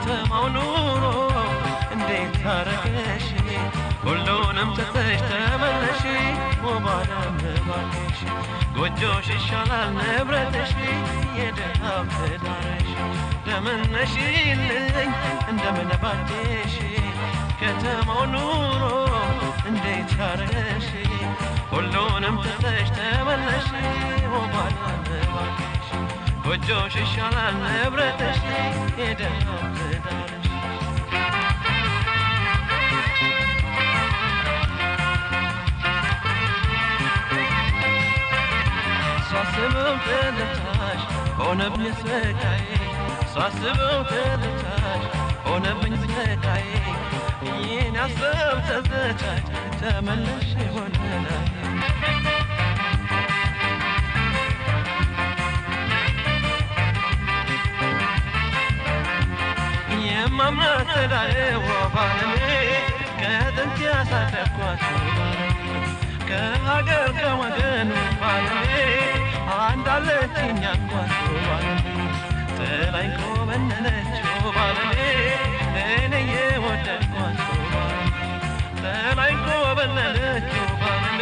ከተማው ኑሮ እንዴት ታረገሽ ሁሉንም ትተሽ ተመለሽ ወባለም ባክሽ ጎጆሽ ይሻላል ንብረትሽ የደሃው ትዳርሽ ለምነሽልኝ እንደምን ባክሽ ከተማው ኑሮ እንዴት ታረገሽ ሁሉንም ትተሽ ተመለሽ ወባለም ባክሽ ጎጆሽ ይሻላል ንብረትሽ የደሃው ትዳርሽ ሳስበው ተለታሽ ሆነብኝ ስቃዬ ሳስበው ተለታሽ ሆነብኝ ስቃዬ ይህን ያሰብ ተዘታሽ ተመለሽ ሆነላይ የማምናት ተዳዬ ወባለሜ ከጥንት ያሳደግኳት ወባለሜ ከሀገር ከወገን ባለሜ አንዳለችኝ አንኳት ባለሜ ጥላኝ ኮበነነች ባለሜ እኔ የወደድኳት ባለሜ ጥላኝ ኮበነነች ባለሜ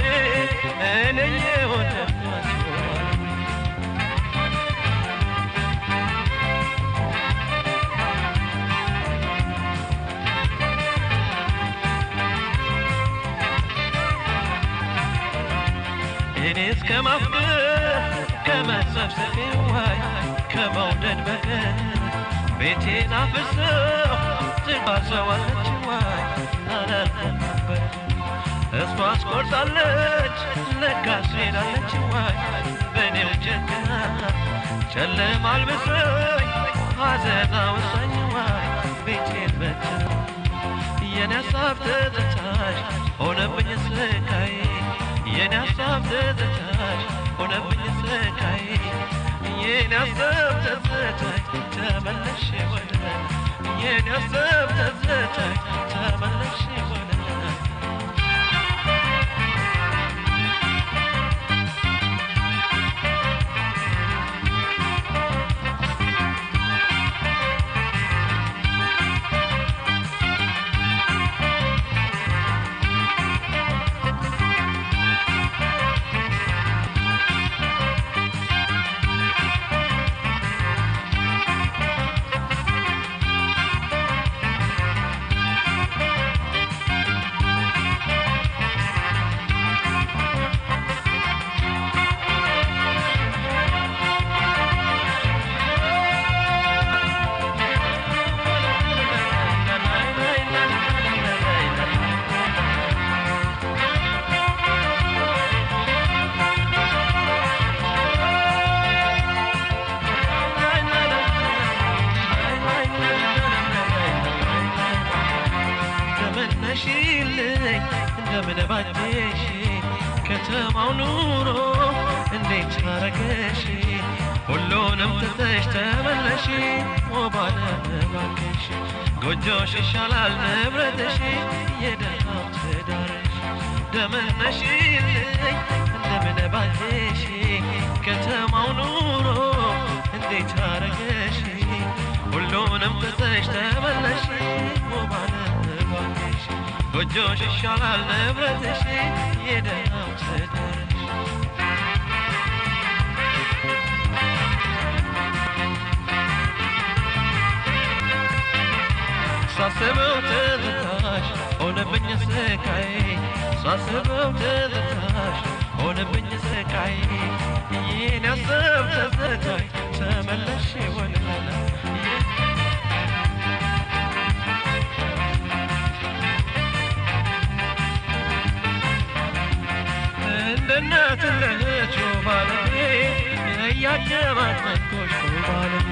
እኔ የወደድኳት ባለሜ እኔስ ከማፍቀር ከመሰብሰቤ ዋይ ከመውደድ በቀር ቤቴን አፍርሰው ትባሰዋለች ዋይ አላልኩም ነበር እሷ አስቆርጣለች ለካስ ሄዳለች ዋይ በእኔው ጨክና ጨለማ አልብሰኝ ሐዘን አወሳኝ ዋይ ቤቴን በትና የኔ ሀሳብ ትዝታሽ ሆነብኝ ስቃዬ የኔ ሀሳብ ትዝታሽ ሆነብኝ ስቃዬ የኔ ሀሳብ ትዝታሽ ተመለሽ ወደ የኔ ሀሳብ ትዝታሽ ተመለሽ ወደ እንደምን ባክሽ ከተማው ኑሮ እንዴት ታረገሽ ሁሉንም ትተሽ ተመለሽ ወባለም ባክሽ ጎጆሽ ይሻላል ንብረትሽ የደሃው ትዳርሽ ደምነሽልኝ እንደምን ባክሽ ከተማው ኑሮ እንዴት ታረገሽ ሁሉንም ትተሽ ተመለሽ ወባለም ባክሽ ጎጆሽ ይሻላል ንብረትሽ የደሃው ትዳርሽ ሳስበው ትዝታሽ ሆነብኝ ስቃዬ ሳስበው ትዝታሽ ሆነብኝ ስቃዬ ይህን ያሰብ ትዝታሽ ተመለሽ ወለላ እንደናት ለህች ባለሜ እያደማት መጥቶሽ ባለሜ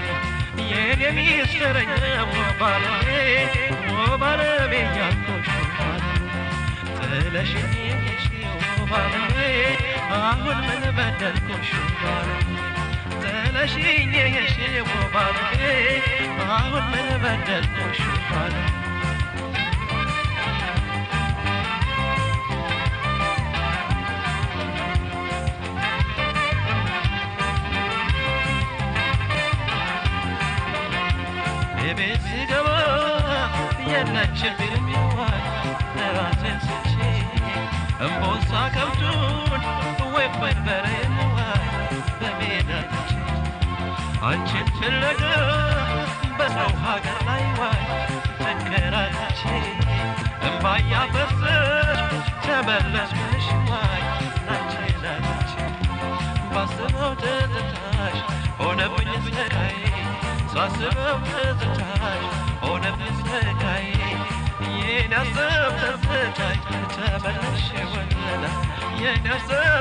የኔ ሚስትረኛ ባለሜ ባለሜ ያልኩሽ ባለሜ ጥለሽኝ የሄድሽው ባለሜ አሁን ምን በደልኩሽ ባለሜ ጥለሽኝ የሄድሽው ባለሜ አሁን ምን በደልኩሽ ባለሜ ቤት ስገባ ቢልኛዋይ ራሴን ስቼ እምቦሳ ከብቱን ወይ በርበሬንዋይ በሜዳ ትቼ አንቺን ፍለጋ በሰው ሀገር ላይ ዋይ ተንከራትቼ እምባ እያፈሰስኩ ተመለስኩልሽ ዋይ አንቺን አግኝቼ ባስበው ትዝታሽ ሆነብኝ ስቃይ ሳስበው ትዝታሽ ሆነብኝ ስቃይ የኔ አሰብ ትዝታሽ ተመለሽ ወለላ የኔ አሰብ